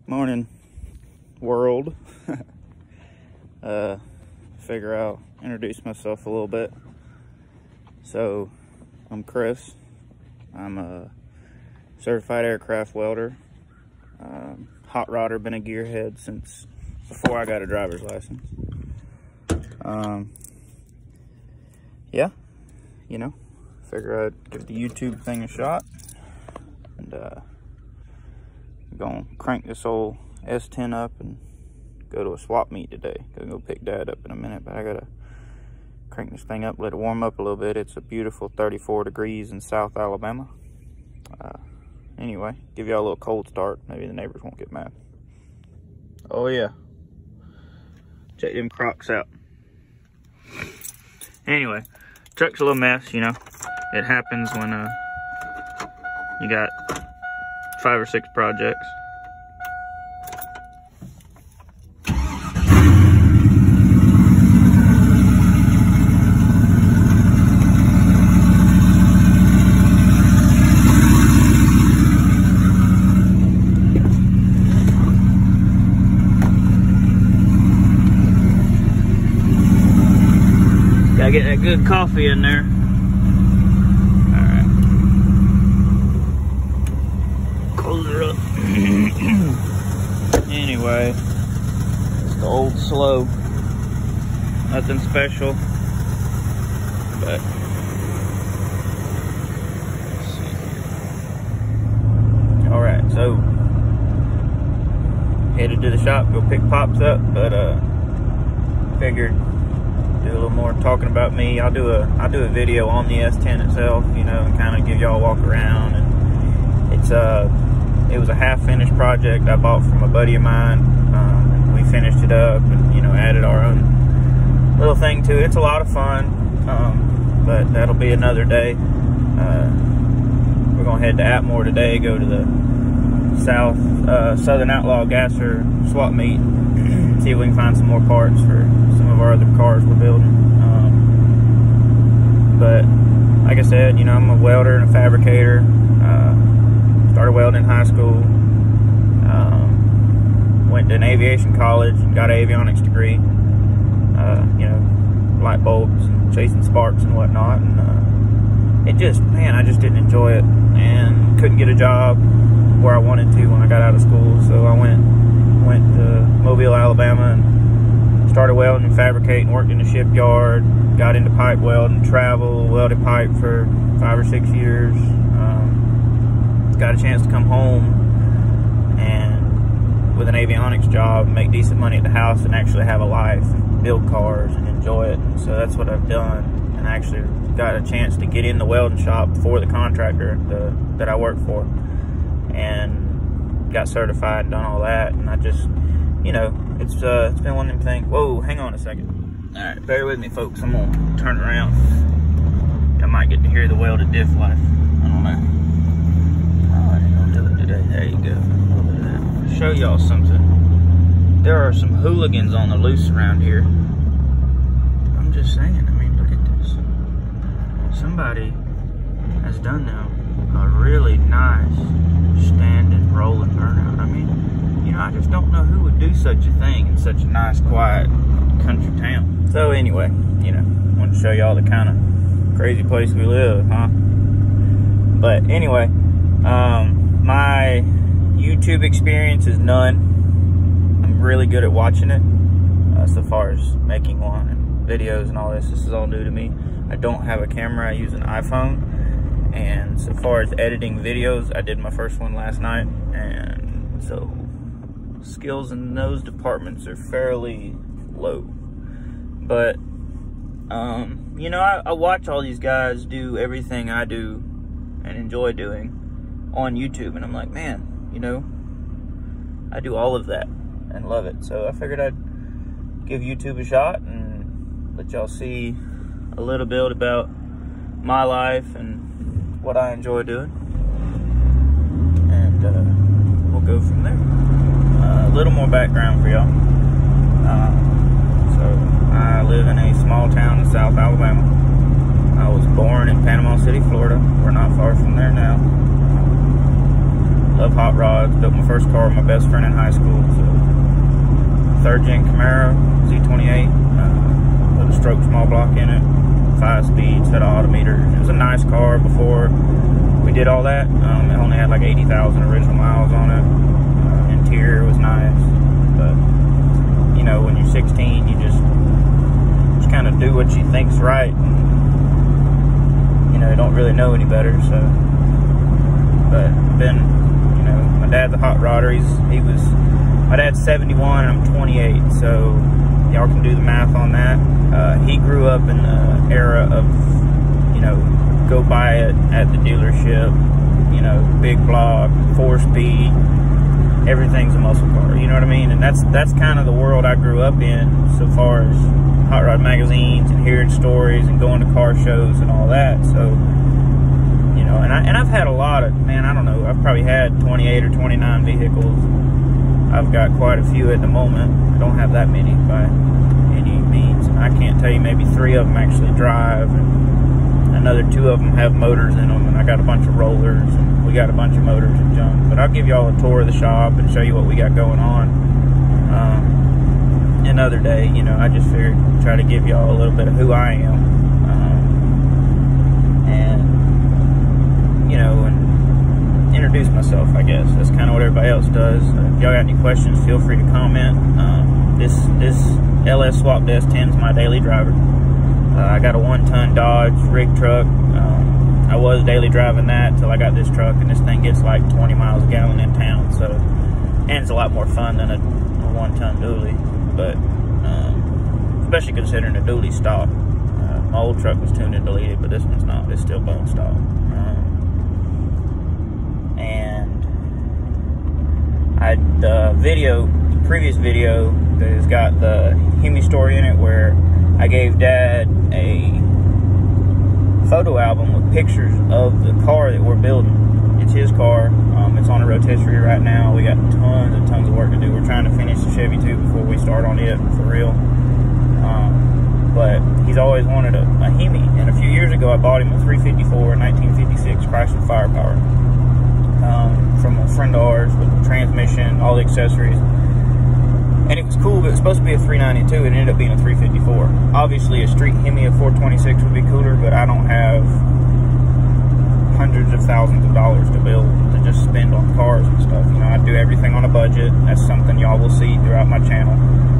Morning, world. Figure I'll introduce myself a little bit. So, I'm Chris. I'm a certified aircraft welder. Hot rodder, been a gearhead since before I got a driver's license. Yeah, you know, figure I'd give the YouTube thing a shot. And I'm gonna crank this old S10 up and go to a swap meet today. Gonna go pick Dad up in a minute, but I gotta crank this thing up, let it warm up a little bit. It's a beautiful 34 degrees in South Alabama. Anyway, give y'all a little cold start. Maybe the neighbors won't get mad. Oh yeah, check them Crocs out. Anyway, truck's a little mess, you know. It happens when you got 5 or 6 projects. Gotta get that good coffee in there. Alright. Close her up. Anyway, it's the old slow. Nothing special. But let's see. Alright, so headed to the shop, go pick pops up, but figured do a little more talking about me. I'll do a video on the S10 itself, you know, and kind of give y'all a walk around. And it was a half-finished project I bought from a buddy of mine. We finished it up and, you know, added our own little thing to it. It's a lot of fun, but that'll be another day. We're gonna head to Atmore today, go to the Southern Outlaw Gasser swap meet. See if we can find some more parts for some of our other cars we're building. But like I said, you know, I'm a welder and a fabricator. Started welding in high school. Went to an aviation college and got an avionics degree. You know, light bulbs and chasing sparks and whatnot. And it just, man, I just didn't enjoy it and couldn't get a job where I wanted to when I got out of school. So I went to Mobile, Alabama, and started welding and fabricating, worked in the shipyard, got into pipe welding, travel, welded pipe for 5 or 6 years. Got a chance to come home and with an avionics job, make decent money at the house and actually have a life, and build cars and enjoy it. And so that's what I've done, and I actually got a chance to get in the welding shop for the contractor that I work for, and got certified and done all that. And I just, you know, it's been one of them things. Whoa, hang on a second. All right, bear with me, folks. I'm gonna turn around. I might get to hear the welded diff life. I don't know. Oh, I ain't gonna do it today. There you go. A little bit of that. Show y'all something. There are some hooligans on the loose around here. I'm just saying. I mean, look at this. Somebody has done now a really nice standing rolling burnout. I mean, you know, I just don't know who would do such a thing in such a nice, quiet country town. So anyway, you know, I want to show y'all the kind of crazy place we live, huh? But anyway, my YouTube experience is none. I'm really good at watching it, so far as making one and videos and all this. This is all new to me. I don't have a camera. I use an iPhone. And so far as editing videos, I did my first one last night, and so skills in those departments are fairly low. But you know, I watch all these guys do everything I do and enjoy doing on YouTube, and I'm like, man, you know, I do all of that and love it. So I figured I'd give YouTube a shot and let y'all see a little bit about my life and what I enjoy doing, and we'll go from there. A little more background for y'all. So I live in a small town in South Alabama. I was born in Panama City, Florida. We're not far from there now. Love hot rods. Built my first car with my best friend in high school. So 3rd gen Camaro Z28. Put a stroke small block in it. 5 speed, set of odometer. It was a nice car before we did all that. It only had like 80,000 original miles on it. Interior was nice. But, you know, when you're 16, you just kind of do what you think's right. And, you know, you don't really know any better, so. But then, you know, my dad's a hot rodder. My dad's 71 and I'm 28, so y'all can do the math on that. He grew up in the era of, you know, go buy it at the dealership, you know, big block, 4-speed, everything's a muscle car, you know what I mean? And that's kind of the world I grew up in, so far as hot rod magazines and hearing stories and going to car shows and all that. So, you know, and I've had a lot of, man, I don't know, I've probably had 28 or 29 vehicles. I've got quite a few at the moment. I don't have that many by any means. And I can't tell you, maybe 3 of them actually drive, and another 2 of them have motors in them, and I got a bunch of rollers, and we got a bunch of motors and junk. But I'll give y'all a tour of the shop and show you what we got going on another day. You know, I just figured try to give y'all a little bit of who I am, and you know, and introduce myself, I guess. That's kind of what everybody else does. If y'all got any questions, feel free to comment. This LS swapped S10 is my daily driver. I got a 1-ton Dodge rig truck. I was daily driving that until I got this truck, and this thing gets like 20 miles a gallon in town. So, and it's a lot more fun than a 1-ton dually, but especially considering the dually stock. My old truck was tuned and deleted, but this one's not. It's still bone stock. And the previous video that has got the Hemi story in it, where I gave Dad a photo album with pictures of the car that we're building. It's his car. It's on a rotisserie right now. We got tons and tons of work to do. We're trying to finish the Chevy too before we start on it for real. But he's always wanted a Hemi, and a few years ago I bought him a 354 1956 Chrysler Firepower from a friend of ours with the transmission, all the accessories. And it was cool, but it was supposed to be a 392, and it ended up being a 354. Obviously, a street Hemi of 426 would be cooler, but I don't have hundreds of thousands of dollars to build to just spend on cars and stuff. You know, I do everything on a budget. That's something y'all will see throughout my channel.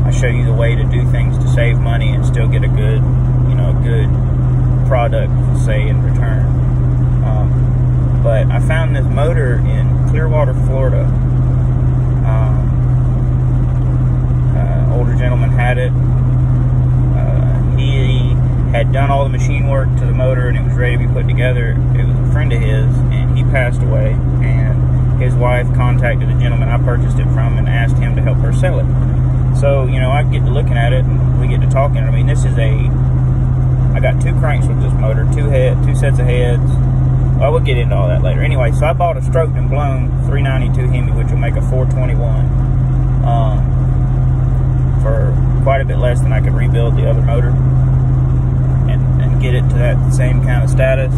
I show you the way to do things to save money and still get a good, you know, a good product, say, in return. But I found this motor in Clearwater, Florida. Older gentleman had it. He had done all the machine work to the motor, and it was ready to be put together. It was a friend of his, and he passed away, and his wife contacted the gentleman I purchased it from and asked him to help her sell it. So, you know, I get to looking at it, and we get to talking. I mean, this is I got 2 cranks with this motor, 2 sets of heads. Well, we'll get into all that later. Anyway, so I bought a stroked and blown 392 Hemi, which will make a 421, for quite a bit less than I could rebuild the other motor and get it to that same kind of status.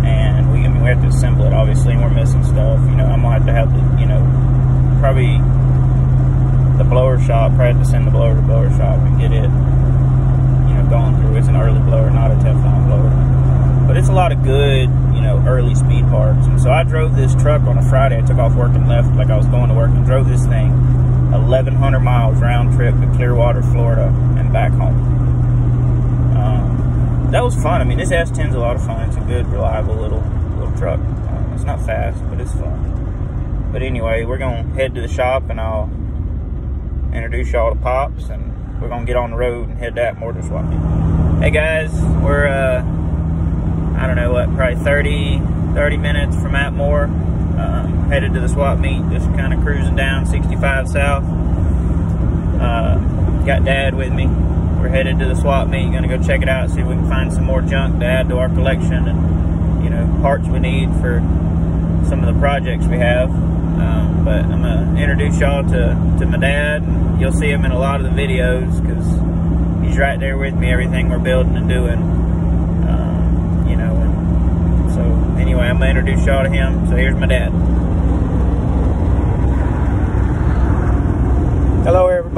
And we have to assemble it, obviously, and we're missing stuff. You know, I'm gonna have to, you know, probably the blower shop, probably have to send the blower to the blower shop and get it, you know, going through. It's an early blower, not a Teflon blower. But it's a lot of good, you know, early speed parts. And so I drove this truck on a Friday. I took off work and left like I was going to work, and drove this thing 1,100 miles round trip to Clearwater, Florida, and back home. That was fun. I mean, this S10's a lot of fun. It's a good, reliable little truck. It's not fast, but it's fun. But anyway, we're going to head to the shop, and I'll introduce y'all to Pops, and we're going to get on the road and head to Atmore swap meet. Hey guys, we're, I don't know what, probably 30 minutes from Atmore. Headed to the swap meet, just kind of cruising down 65 south. Got Dad with me. We're headed to the swap meet, gonna go check it out, see if we can find some more junk to add to our collection, and, you know, parts we need for some of the projects we have. But I'm gonna introduce y'all to my dad, and you'll see him in a lot of the videos, because he's right there with me, everything we're building and doing. You know, and so anyway, I'm gonna introduce y'all to him. So here's my dad.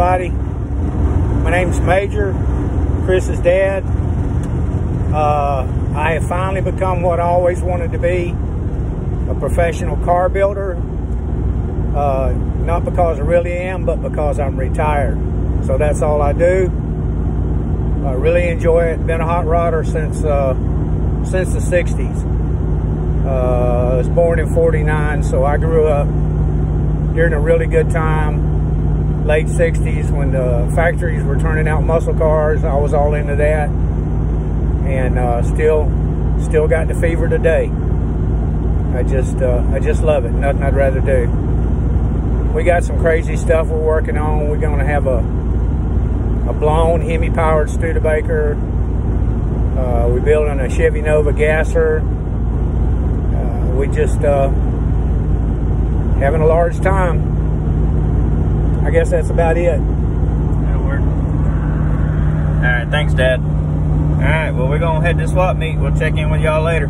everybody. My name's Major, Chris's dad. I have finally become what I always wanted to be, a professional car builder. Not because I really am, but because I'm retired. So that's all I do. I really enjoy it. Been a hot rodder since the 60s. I was born in '49, so I grew up during a really good time, late 60s, when the factories were turning out muscle cars. I was all into that, and still got the fever today. I just love it. Nothing I'd rather do. We got some crazy stuff we're working on. We're going to have a blown Hemi-powered Studebaker. We're building a Chevy Nova gasser. We just having a large time. I guess that's about it. That'll work. All right, thanks, Dad. All right, well, we're going to head to swap meet. We'll check in with y'all later.